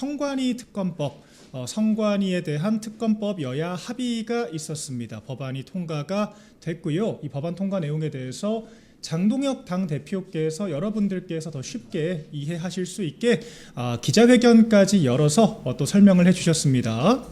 성관이 특검법, 성관이에 대한 특검법 여야 합의가 있었습니다. 법안이 통과가 됐고요. 이 법안 통과 내용에 대해서 장동혁 당대표께서 여러분들께서 더 쉽게 이해하실 수 있게 기자회견까지 열어서 또 설명을 해주셨습니다.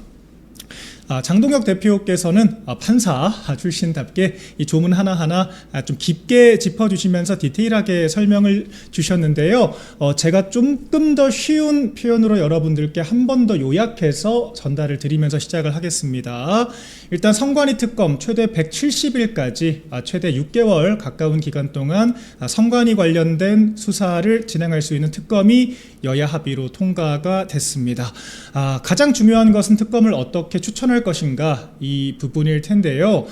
장동혁 대표께서는 판사 출신답게 이 조문 하나하나 좀 깊게 짚어주시면서 디테일하게 설명을 주셨는데요. 제가 조금 더 쉬운 표현으로 여러분들께 한 번 더 요약해서 전달을 드리면서 시작을 하겠습니다. 일단 성관이 특검 최대 170일까지 최대 6개월 가까운 기간 동안 성관이 관련된 수사를 진행할 수 있는 특검이 여야 합의로 통과가 됐습니다. 가장 중요한 것은 특검을 어떻게 추천할 것인가 이 부분일 텐데요.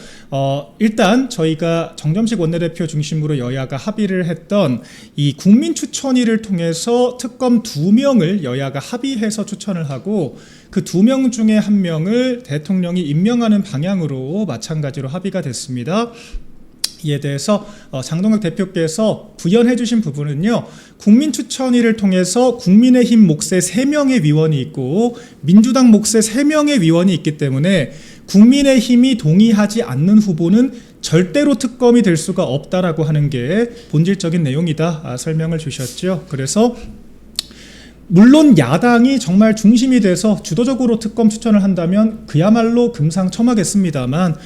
일단 저희가 정점식 원내대표 중심으로 여야가 합의를 했던 이 국민추천위를 통해서 특검 2명을 여야가 합의해서 추천을 하고 그 2명 중에 1명을 대통령이 임명하는 방향으로 마찬가지로 합의가 됐습니다. 이에 대해서 장동혁 대표께서 부연해 주신 부분은요, 국민추천위를 통해서 국민의힘 몫의 3명의 위원이 있고 민주당 몫의 3명의 위원이 있기 때문에 국민의힘이 동의하지 않는 후보는 절대로 특검이 될 수가 없다라고 하는 게 본질적인 내용이다 설명을 주셨죠. 그래서 물론 야당이 정말 중심이 돼서 주도적으로 특검 추천을 한다면 그야말로 금상첨화겠습니다만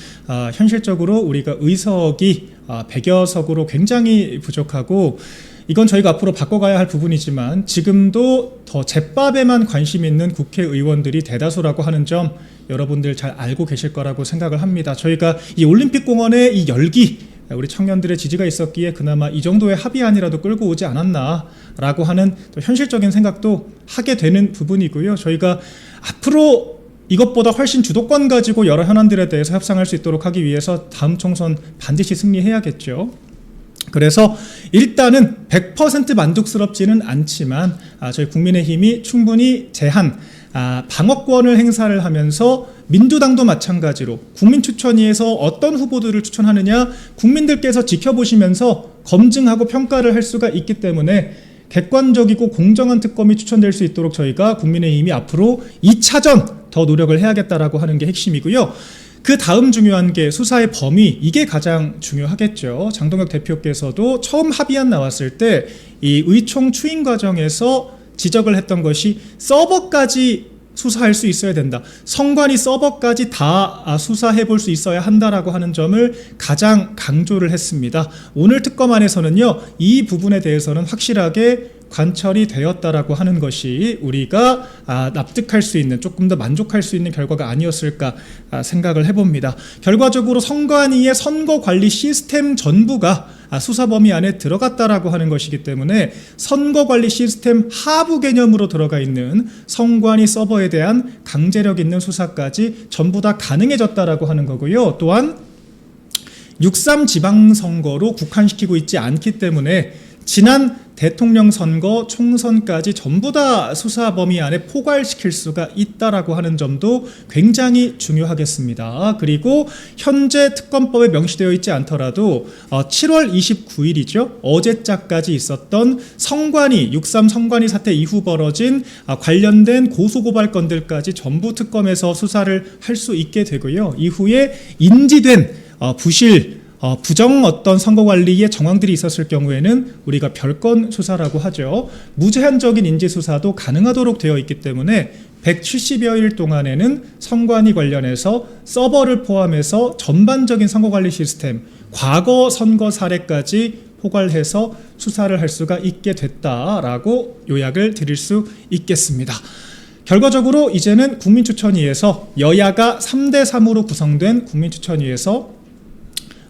현실적으로 우리가 의석이 100여 석으로 굉장히 부족하고 이건 저희가 앞으로 바꿔가야 할 부분이지만 지금도 더 잿밥에만 관심 있는 국회의원들이 대다수라고 하는 점 여러분들 잘 알고 계실 거라고 생각을 합니다. 저희가 이 올림픽공원의 이 열기, 우리 청년들의 지지가 있었기에 그나마 이 정도의 합의안이라도 끌고 오지 않았나라고 하는 또 현실적인 생각도 하게 되는 부분이고요. 저희가 앞으로 이것보다 훨씬 주도권 가지고 여러 현안들에 대해서 협상할 수 있도록 하기 위해서 다음 총선 반드시 승리해야겠죠. 그래서 일단은 100% 만족스럽지는 않지만 저희 국민의힘이 충분히 방어권을 행사를 하면서 민주당도 마찬가지로 국민추천위에서 어떤 후보들을 추천하느냐 국민들께서 지켜보시면서 검증하고 평가를 할 수가 있기 때문에 객관적이고 공정한 특검이 추천될 수 있도록 저희가 국민의힘이 앞으로 2차전 더 노력을 해야겠다라고 하는 게 핵심이고요. 그 다음 중요한 게 수사의 범위, 이게 가장 중요하겠죠. 장동혁 대표께서도 처음 합의안 나왔을 때 이 의총 추인 과정에서 지적을 했던 것이 서버까지 수사할 수 있어야 된다. 성관이 서버까지 다 수사해 볼 수 있어야 한다라고 하는 점을 가장 강조를 했습니다. 오늘 특검안에서는요, 이 부분에 대해서는 확실하게 관철이 되었다라고 하는 것이 우리가 납득할 수 있는, 조금 더 만족할 수 있는 결과가 아니었을까 생각을 해봅니다. 결과적으로 성관위의 선거관리 시스템 전부가 수사 범위 안에 들어갔다라고 하는 것이기 때문에 선거관리 시스템 하부 개념으로 들어가 있는 성관위 서버에 대한 강제력 있는 수사까지 전부 다 가능해졌다라고 하는 거고요. 또한 6.3 지방선거로 국한시키고 있지 않기 때문에 지난 대통령 선거, 총선까지 전부 다 수사 범위 안에 포괄시킬 수가 있다라고 하는 점도 굉장히 중요하겠습니다. 그리고 현재 특검법에 명시되어 있지 않더라도 7월 29일이죠. 어제자까지 있었던 성관이, 6.3 성관이 사태 이후 벌어진 관련된 고소고발건들까지 전부 특검에서 수사를 할 수 있게 되고요. 이후에 인지된 부정 어떤 선거관리의 정황들이 있었을 경우에는 우리가 별건 수사라고 하죠. 무제한적인 인지수사도 가능하도록 되어 있기 때문에 170여일 동안에는 선관위 관련해서 서버를 포함해서 전반적인 선거관리 시스템, 과거 선거 사례까지 포괄해서 수사를 할 수가 있게 됐다라고 요약을 드릴 수 있겠습니다. 결과적으로 이제는 국민추천위에서 여야가 3대3으로 구성된 국민추천위에서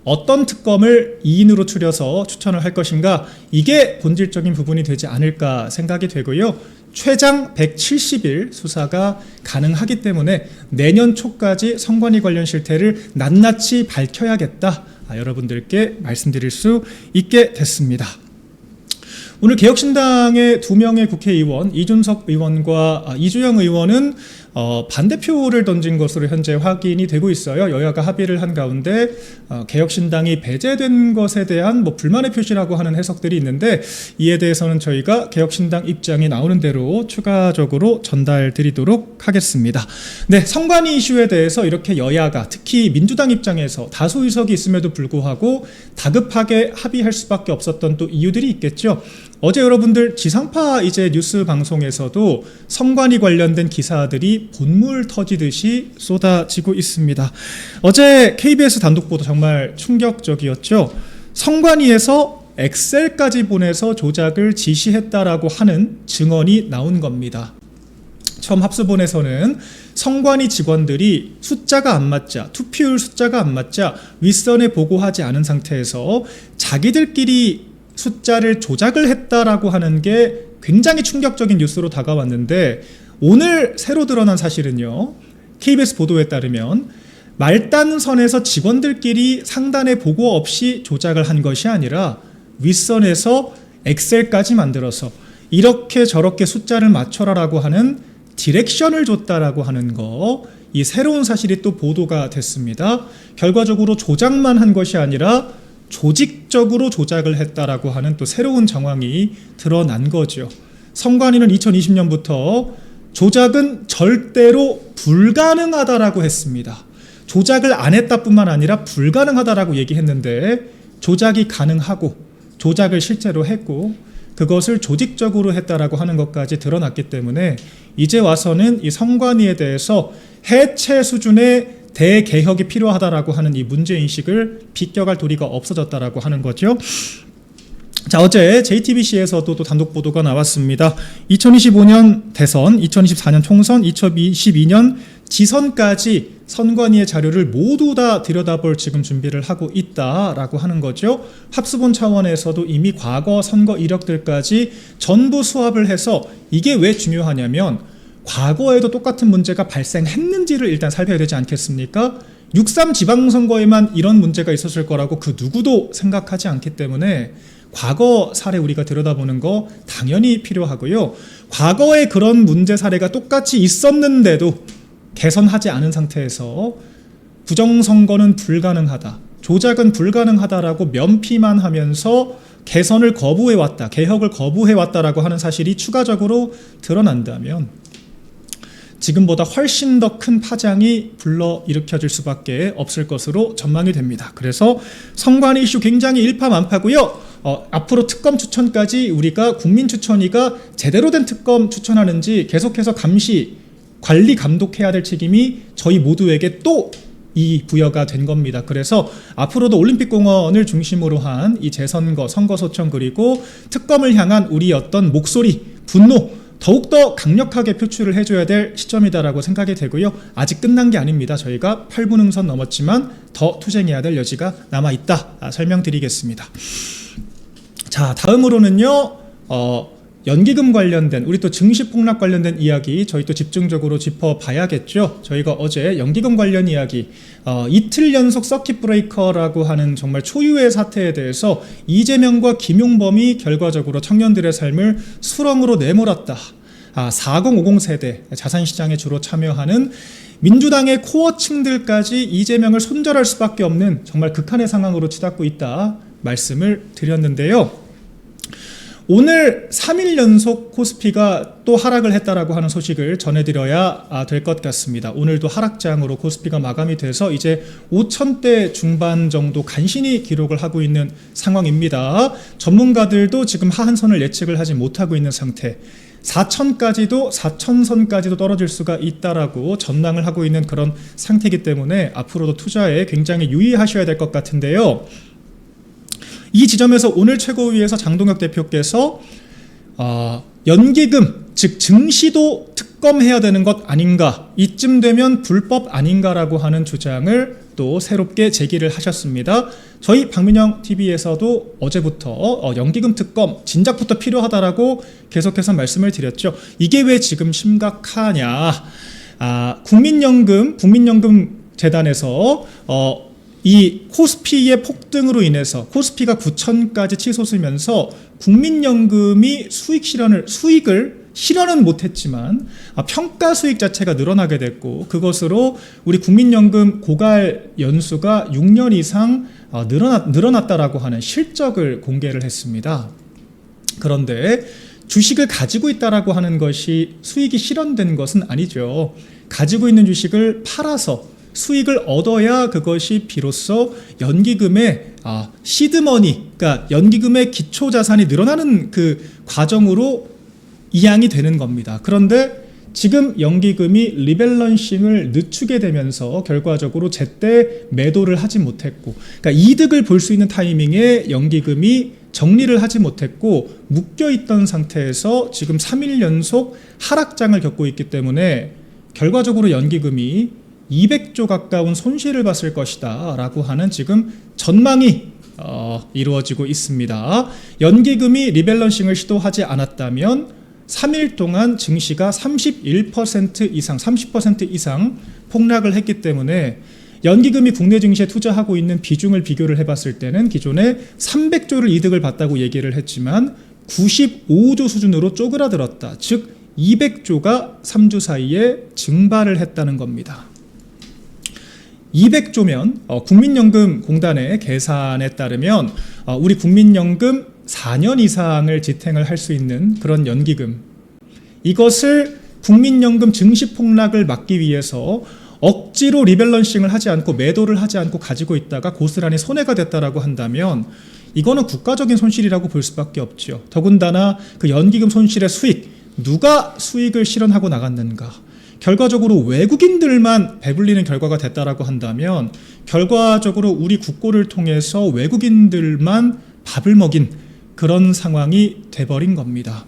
어떤 특검을 2인으로 추려서 추천을 할 것인가, 이게 본질적인 부분이 되지 않을까 생각이 되고요. 최장 170일 수사가 가능하기 때문에 내년 초까지 성관위 관련 실태를 낱낱이 밝혀야겠다, 여러분들께 말씀드릴 수 있게 됐습니다. 오늘 개혁신당의 2명의 국회의원 이준석 의원과 이주영 의원은 반대표를 던진 것으로 현재 확인이 되고 있어요. 여야가 합의를 한 가운데 개혁신당이 배제된 것에 대한 불만의 표시라고 하는 해석들이 있는데, 이에 대해서는 저희가 개혁신당 입장이 나오는 대로 추가적으로 전달드리도록 하겠습니다. 네, 선관위 이슈에 대해서 이렇게 여야가, 특히 민주당 입장에서 다수 의석이 있음에도 불구하고 다급하게 합의할 수밖에 없었던 또 이유들이 있겠죠. 어제 여러분들 지상파 이제 뉴스 방송에서도 선관위 관련된 기사들이 본물 터지듯이 쏟아지고 있습니다. 어제 KBS 단독 보도 정말 충격적이었죠. 선관위에서 엑셀까지 보내서 조작을 지시했다라고 하는 증언이 나온 겁니다. 처음 합수본에서는 선관위 직원들이 숫자가 안 맞자, 투표율 숫자가 안 맞자 윗선에 보고하지 않은 상태에서 자기들끼리 숫자를 조작을 했다라고 하는 게 굉장히 충격적인 뉴스로 다가왔는데, 오늘 새로 드러난 사실은요, KBS 보도에 따르면 말단선에서 직원들끼리 상단에 보고 없이 조작을 한 것이 아니라 윗선에서 엑셀까지 만들어서 이렇게 저렇게 숫자를 맞춰라라고 하는 디렉션을 줬다라고 하는 거, 이 새로운 사실이 또 보도가 됐습니다. 결과적으로 조작만 한 것이 아니라 조직적으로 조작을 했다라고 하는 또 새로운 정황이 드러난 거죠. 선관위는 2020년부터 조작은 절대로 불가능하다라고 했습니다. 조작을 안 했다 뿐만 아니라 불가능하다라고 얘기했는데, 조작이 가능하고 조작을 실제로 했고 그것을 조직적으로 했다라고 하는 것까지 드러났기 때문에 이제 와서는 이 선관위에 대해서 해체 수준의 대개혁이 필요하다라고 하는 이 문제인식을 비껴갈 도리가 없어졌다라고 하는 거죠. 자, 어제 JTBC에서도 또 단독 보도가 나왔습니다. 2025년 대선, 2024년 총선, 2022년 지선까지 선관위의 자료를 모두 다 들여다볼 지금 준비를 하고 있다라고 하는 거죠. 합수본 차원에서도 이미 과거 선거 이력들까지 전부 수합을 해서, 이게 왜 중요하냐면 과거에도 똑같은 문제가 발생했는지를 일단 살펴야 되지 않겠습니까? 6.3 지방선거에만 이런 문제가 있었을 거라고 그 누구도 생각하지 않기 때문에 과거 사례 우리가 들여다보는 거 당연히 필요하고요. 과거에 그런 문제 사례가 똑같이 있었는데도 개선하지 않은 상태에서 부정선거는 불가능하다, 조작은 불가능하다라고 면피만 하면서 개선을 거부해왔다, 개혁을 거부해왔다라고 하는 사실이 추가적으로 드러난다면 지금보다 훨씬 더 큰 파장이 불러일으켜질 수밖에 없을 것으로 전망이 됩니다. 그래서 선관위 이슈 굉장히 일파만파고요. 앞으로 특검 추천까지 우리가 국민추천위가 제대로 된 특검 추천하는지 계속해서 감시, 관리, 감독해야 될 책임이 저희 모두에게 또 이 부여가 된 겁니다. 그래서 앞으로도 올림픽공원을 중심으로 한 이 재선거, 선거소청, 그리고 특검을 향한 우리 어떤 목소리, 분노 더욱더 강력하게 표출을 해줘야 될 시점이다라고 생각이 되고요. 아직 끝난 게 아닙니다. 저희가 8분 응선 넘었지만 더 투쟁해야 될 여지가 남아있다, 설명드리겠습니다. 자, 다음으로는요, 연기금 관련된, 우리 또 증시 폭락 관련된 이야기 저희 또 집중적으로 짚어봐야겠죠. 저희가 어제 연기금 관련 이야기, 이틀 연속 서킷 브레이커라고 하는 정말 초유의 사태에 대해서 이재명과 김용범이 결과적으로 청년들의 삶을 수렁으로 내몰았다. 4050 세대, 자산시장에 주로 참여하는 민주당의 코어층들까지 이재명을 손절할 수밖에 없는 정말 극한의 상황으로 치닫고 있다 말씀을 드렸는데요. 오늘 3일 연속 코스피가 또 하락을 했다라고 하는 소식을 전해드려야 될 것 같습니다. 오늘도 하락장으로 코스피가 마감이 돼서 이제 5,000대 중반 정도 간신히 기록을 하고 있는 상황입니다. 전문가들도 지금 하한선을 예측을 하지 못하고 있는 상태, 4,000선까지도 떨어질 수가 있다라고 전망을 하고 있는 그런 상태이기 때문에 앞으로도 투자에 굉장히 유의하셔야 될 것 같은데요. 이 지점에서 오늘 최고위에서 장동혁 대표께서 연기금, 즉 증시도 특검해야 되는 것 아닌가, 이쯤 되면 불법 아닌가라고 하는 주장을 또 새롭게 제기를 하셨습니다. 저희 박민영 TV에서도 어제부터 연기금 특검 진작부터 필요하다라고 계속해서 말씀을 드렸죠. 이게 왜 지금 심각하냐, 국민연금 재단에서 이 코스피의 폭등으로 인해서 코스피가 9천까지 치솟으면서 국민연금이 수익을 실현은 못했지만 평가 수익 자체가 늘어나게 됐고, 그것으로 우리 국민연금 고갈 연수가 6년 이상 늘어났다라고 하는 실적을 공개를 했습니다. 그런데 주식을 가지고 있다라고 하는 것이 수익이 실현된 것은 아니죠. 가지고 있는 주식을 팔아서 수익을 얻어야 그것이 비로소 연기금의 시드머니, 그러니까 연기금의 기초 자산이 늘어나는 그 과정으로 이양이 되는 겁니다. 그런데 지금 연기금이 리밸런싱을 늦추게 되면서 결과적으로 제때 매도를 하지 못했고, 그러니까 이득을 볼 수 있는 타이밍에 연기금이 정리를 하지 못했고 묶여있던 상태에서 지금 3일 연속 하락장을 겪고 있기 때문에 결과적으로 연기금이 200조 가까운 손실을 봤을 것이다 라고 하는 지금 전망이 이루어지고 있습니다. 연기금이 리밸런싱을 시도하지 않았다면 3일 동안 증시가 31% 이상, 30% 이상 폭락을 했기 때문에 연기금이 국내 증시에 투자하고 있는 비중을 비교를 해봤을 때는 기존에 300조를 이득을 봤다고 얘기를 했지만 95조 수준으로 쪼그라들었다. 즉 200조가 3주 사이에 증발을 했다는 겁니다. 200조면 국민연금공단의 계산에 따르면 우리 국민연금 4년 이상을 지탱을 할 수 있는 그런 연기금, 이것을 국민연금 증시 폭락을 막기 위해서 억지로 리밸런싱을 하지 않고 매도를 하지 않고 가지고 있다가 고스란히 손해가 됐다라고 한다면 이거는 국가적인 손실이라고 볼 수밖에 없죠. 더군다나 그 연기금 손실의 수익, 누가 수익을 실현하고 나갔는가? 결과적으로 외국인들만 배불리는 결과가 됐다라고 한다면 결과적으로 우리 국고를 통해서 외국인들만 밥을 먹인 그런 상황이 돼버린 겁니다.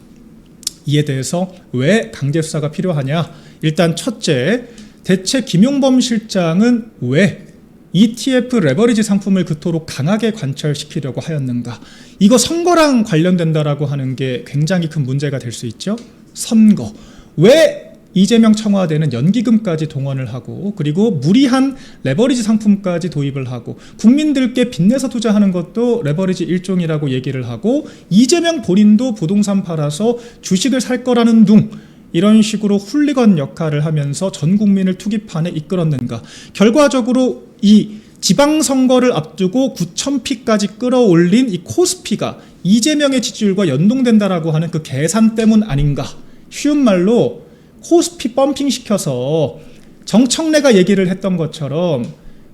이에 대해서 왜 강제 수사가 필요하냐? 일단 첫째, 대체 김용범 실장은 왜 ETF 레버리지 상품을 그토록 강하게 관철시키려고 하였는가? 이거 선거랑 관련된다라고 하는 게 굉장히 큰 문제가 될 수 있죠. 선거. 왜 이재명 청와대는 연기금까지 동원을 하고 그리고 무리한 레버리지 상품까지 도입을 하고 국민들께 빚내서 투자하는 것도 레버리지 일종이라고 얘기를 하고 이재명 본인도 부동산 팔아서 주식을 살 거라는 둥, 이런 식으로 훌리건 역할을 하면서 전 국민을 투기판에 이끌었는가? 결과적으로 이 지방선거를 앞두고 9,000피까지 끌어올린 이 코스피가 이재명의 지지율과 연동된다라고 하는 그 계산 때문 아닌가? 쉬운 말로 코스피 펌핑시켜서 정청래가 얘기를 했던 것처럼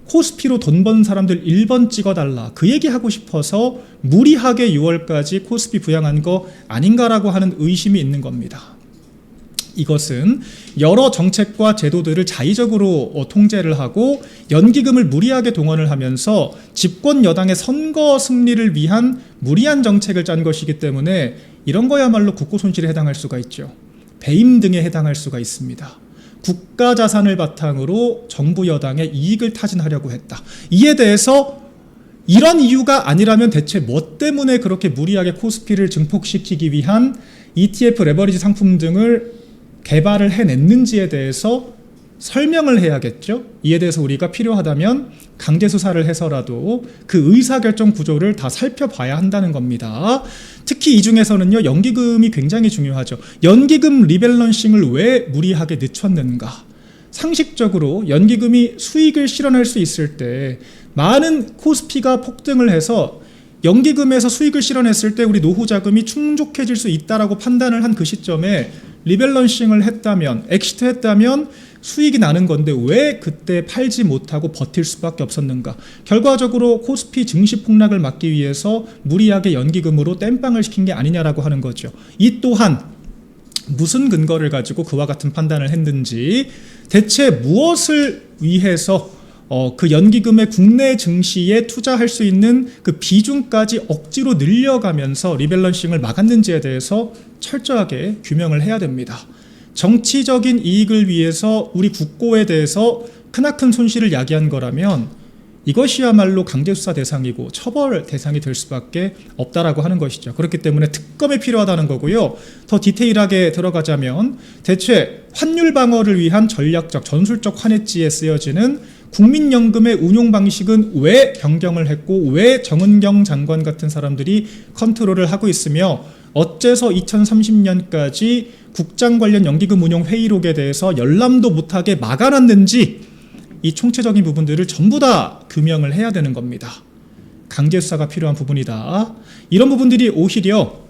코스피로 돈 번 사람들 1번 찍어달라, 그 얘기하고 싶어서 무리하게 6월까지 코스피 부양한 거 아닌가라고 하는 의심이 있는 겁니다. 이것은 여러 정책과 제도들을 자의적으로 통제를 하고 연기금을 무리하게 동원을 하면서 집권 여당의 선거 승리를 위한 무리한 정책을 짠 것이기 때문에 이런 거야말로 국고 손실에 해당할 수가 있죠. 배임 등에 해당할 수가 있습니다. 국가 자산을 바탕으로 정부 여당의 이익을 타진하려고 했다. 이에 대해서 이런 이유가 아니라면 대체 뭐 때문에 그렇게 무리하게 코스피를 증폭시키기 위한 ETF 레버리지 상품 등을 개발을 해냈는지에 대해서 설명을 해야겠죠. 이에 대해서 우리가 필요하다면 강제 수사를 해서라도 그 의사결정 구조를 다 살펴봐야 한다는 겁니다. 특히 이 중에서는요, 연기금이 굉장히 중요하죠. 연기금 리밸런싱을 왜 무리하게 늦췄는가? 상식적으로 연기금이 수익을 실현할 수 있을 때 많은 코스피가 폭등을 해서 연기금에서 수익을 실현했을 때 우리 노후 자금이 충족해질 수 있다라고 판단을 한 그 시점에 리밸런싱을 했다면, 엑시트했다면 수익이 나는 건데 왜 그때 팔지 못하고 버틸 수밖에 없었는가? 결과적으로 코스피 증시 폭락을 막기 위해서 무리하게 연기금으로 땜빵을 시킨 게 아니냐라고 하는 거죠. 이 또한 무슨 근거를 가지고 그와 같은 판단을 했는지, 대체 무엇을 위해서 그 연기금의 국내 증시에 투자할 수 있는 그 비중까지 억지로 늘려가면서 리밸런싱을 막았는지에 대해서 철저하게 규명을 해야 됩니다. 정치적인 이익을 위해서 우리 국고에 대해서 크나큰 손실을 야기한 거라면 이것이야말로 강제수사 대상이고 처벌 대상이 될 수밖에 없다라고 하는 것이죠. 그렇기 때문에 특검이 필요하다는 거고요. 더 디테일하게 들어가자면 대체 환율 방어를 위한 전략적 전술적 환해지에 쓰여지는 국민연금의 운용 방식은 왜 변경을 했고 왜 정은경 장관 같은 사람들이 컨트롤을 하고 있으며 어째서 2030년까지 국장 관련 연기금 운용 회의록에 대해서 열람도 못하게 막아놨는지 이 총체적인 부분들을 전부 다 규명을 해야 되는 겁니다. 강제 수사가 필요한 부분이다. 이런 부분들이 오히려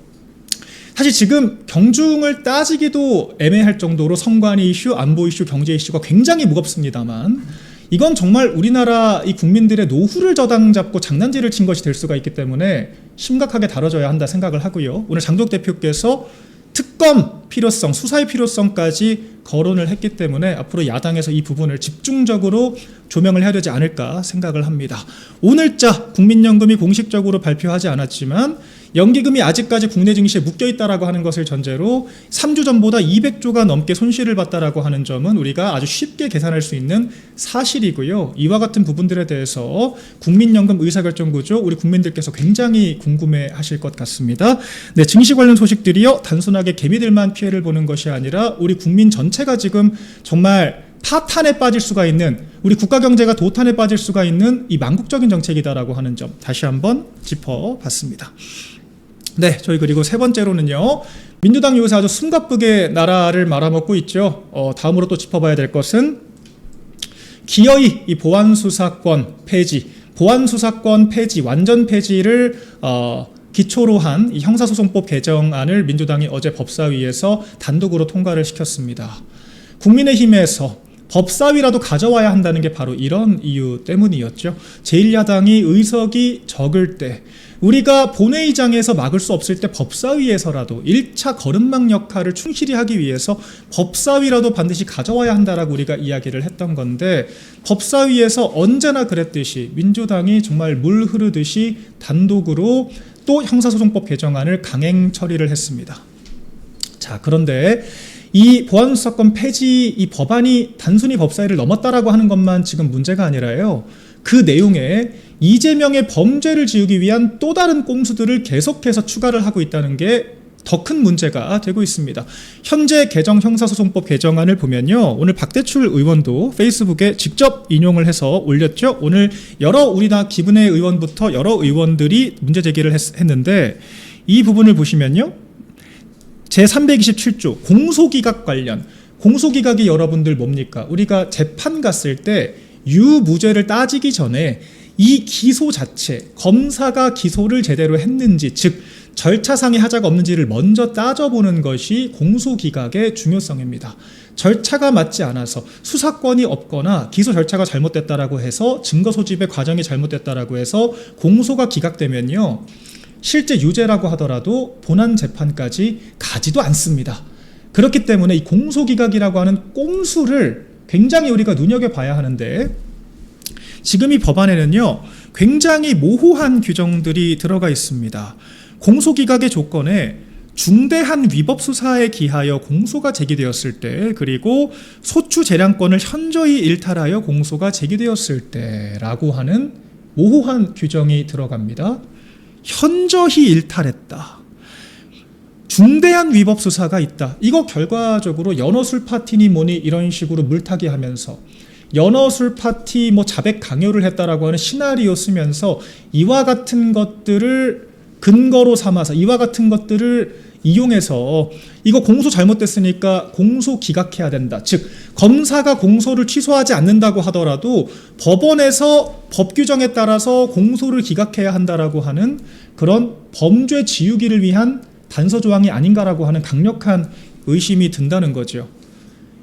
사실 지금 경중을 따지기도 애매할 정도로 선관위 이슈, 안보 이슈, 경제 이슈가 굉장히 무겁습니다만 이건 정말 우리나라 이 국민들의 노후를 저당 잡고 장난질을 친 것이 될 수가 있기 때문에 심각하게 다뤄져야 한다 생각을 하고요. 오늘 장도혁 대표께서 특검 필요성, 수사의 필요성까지 거론을 했기 때문에 앞으로 야당에서 이 부분을 집중적으로 조명을 해야 되지 않을까 생각을 합니다. 오늘자 국민연금이 공식적으로 발표하지 않았지만 연기금이 아직까지 국내 증시에 묶여있다라고 하는 것을 전제로 3주 전보다 200조가 넘게 손실을 봤다라고 하는 점은 우리가 아주 쉽게 계산할 수 있는 사실이고요. 이와 같은 부분들에 대해서 국민연금 의사결정구조 우리 국민들께서 굉장히 궁금해하실 것 같습니다. 네, 증시 관련 소식들이요. 단순하게 개미들만 피해를 보는 것이 아니라 우리 국민 전체가 지금 정말 파탄에 빠질 수가 있는 우리 국가 경제가 도탄에 빠질 수가 있는 이 망국적인 정책이다라고 하는 점 다시 한번 짚어봤습니다. 네, 저희 그리고 세 번째로는요. 민주당 요새 아주 숨가쁘게 나라를 말아먹고 있죠. 다음으로 또 짚어봐야 될 것은 기어이 이 보안수사권 폐지, 보안수사권 폐지, 완전 폐지를 기초로 한 이 형사소송법 개정안을 민주당이 어제 법사위에서 단독으로 통과를 시켰습니다. 국민의힘에서 법사위라도 가져와야 한다는 게 바로 이런 이유 때문이었죠. 제1야당이 의석이 적을 때 우리가 본회의장에서 막을 수 없을 때 법사위에서라도 1차 거름망 역할을 충실히 하기 위해서 법사위라도 반드시 가져와야 한다라고 우리가 이야기를 했던 건데 법사위에서 언제나 그랬듯이 민주당이 정말 물 흐르듯이 단독으로 또 형사소송법 개정안을 강행 처리를 했습니다. 자, 그런데 이 보안수사권 폐지 이 법안이 단순히 법사위를 넘었다라고 하는 것만 지금 문제가 아니라요. 그 내용에 이재명의 범죄를 지우기 위한 또 다른 꼼수들을 계속해서 추가를 하고 있다는 게 더 큰 문제가 되고 있습니다. 현재 개정 형사소송법 개정안을 보면요. 오늘 박대출 의원도 페이스북에 직접 인용을 해서 올렸죠. 오늘 여러 우리나라 기분의 의원부터 여러 의원들이 문제 제기를 했는데 이 부분을 보시면요. 제327조 공소기각 관련 공소기각이 여러분들 뭡니까? 우리가 재판 갔을 때 유무죄를 따지기 전에 이 기소 자체 검사가 기소를 제대로 했는지 즉 절차상의 하자가 없는지를 먼저 따져보는 것이 공소기각의 중요성입니다. 절차가 맞지 않아서 수사권이 없거나 기소 절차가 잘못됐다라고 해서 증거 소집의 과정이 잘못됐다라고 해서 공소가 기각되면요. 실제 유죄라고 하더라도 본안 재판까지 가지도 않습니다. 그렇기 때문에 이 공소기각이라고 하는 꼼수를 굉장히 우리가 눈여겨봐야 하는데 지금 이 법안에는요. 굉장히 모호한 규정들이 들어가 있습니다. 공소기각의 조건에 중대한 위법 수사에 기하여 공소가 제기되었을 때 그리고 소추 재량권을 현저히 일탈하여 공소가 제기되었을 때라고 하는 모호한 규정이 들어갑니다. 현저히 일탈했다. 중대한 위법 수사가 있다. 이거 결과적으로 연어술 파티니 뭐니 이런 식으로 물타기 하면서 연어술 파티 뭐 자백 강요를 했다라고 하는 시나리오 쓰면서 이와 같은 것들을 근거로 삼아서 이와 같은 것들을 이용해서 이거 공소 잘못됐으니까 공소 기각해야 된다. 즉 검사가 공소를 취소하지 않는다고 하더라도 법원에서 법 규정에 따라서 공소를 기각해야 한다라고 하는 그런 범죄 지우기를 위한 단서 조항이 아닌가라고 하는 강력한 의심이 든다는 거죠.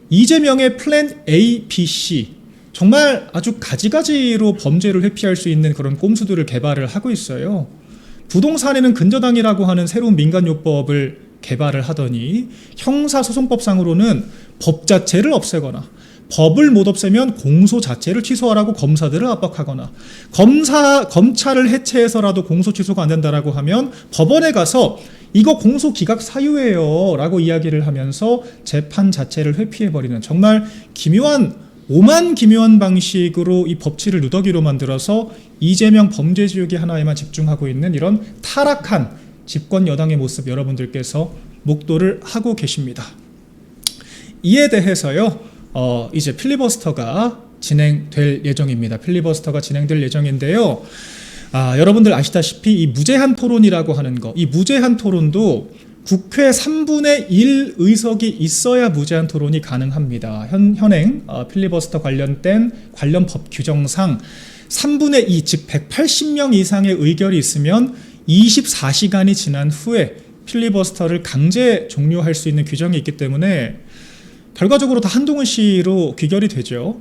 이재명의 플랜 A, B, C 정말 아주 가지가지로 범죄를 회피할 수 있는 그런 꼼수들을 개발을 하고 있어요. 부동산에는 근저당이라고 하는 새로운 민간요법을 개발을 하더니 형사소송법상으로는 법 자체를 없애거나 법을 못 없애면 공소 자체를 취소하라고 검사들을 압박하거나 검찰을 해체해서라도 공소 취소가 안 된다라고 하면 법원에 가서 이거 공소 기각 사유예요 라고 이야기를 하면서 재판 자체를 회피해버리는 정말 오만 기묘한 방식으로 이 법치를 누더기로 만들어서 이재명 범죄 지우기 하나에만 집중하고 있는 이런 타락한 집권 여당의 모습 여러분들께서 목도를 하고 계십니다. 이에 대해서요 이제 필리버스터가 진행될 예정입니다. 필리버스터가 진행될 예정인데요. 여러분들 아시다시피 이 무제한 토론이라고 하는 거, 이 무제한 토론도 국회 3분의 1 의석이 있어야 무제한 토론이 가능합니다. 현행 필리버스터 관련된 관련 법 규정상 3분의 2, 즉 180명 이상의 의결이 있으면 24시간이 지난 후에 필리버스터를 강제 종료할 수 있는 규정이 있기 때문에 결과적으로 다 한동훈 씨로 귀결이 되죠.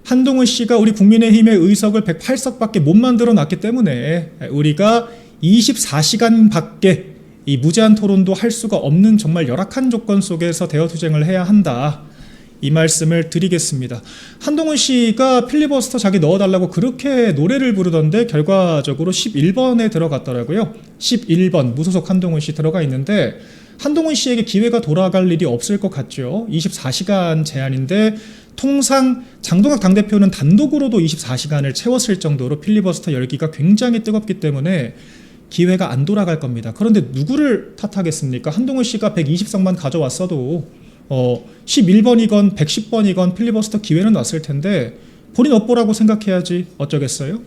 한동훈 씨가 우리 국민의힘의 의석을 108석밖에 못 만들어 놨기 때문에 우리가 24시간밖에 이 무제한 토론도 할 수가 없는 정말 열악한 조건 속에서 대여투쟁을 해야 한다. 이 말씀을 드리겠습니다. 한동훈 씨가 필리버스터 자기 넣어달라고 그렇게 노래를 부르던데 결과적으로 11번에 들어갔더라고요. 11번 무소속 한동훈 씨 들어가 있는데 한동훈 씨에게 기회가 돌아갈 일이 없을 것 같죠. 24시간 제한인데 통상 장동혁 당대표는 단독으로도 24시간을 채웠을 정도로 필리버스터 열기가 굉장히 뜨겁기 때문에 기회가 안 돌아갈 겁니다. 그런데 누구를 탓하겠습니까? 한동훈 씨가 120석만 가져왔어도 11번이건 110번이건 필리버스터 기회는 왔을 텐데 본인 업보라고 생각해야지 어쩌겠어요?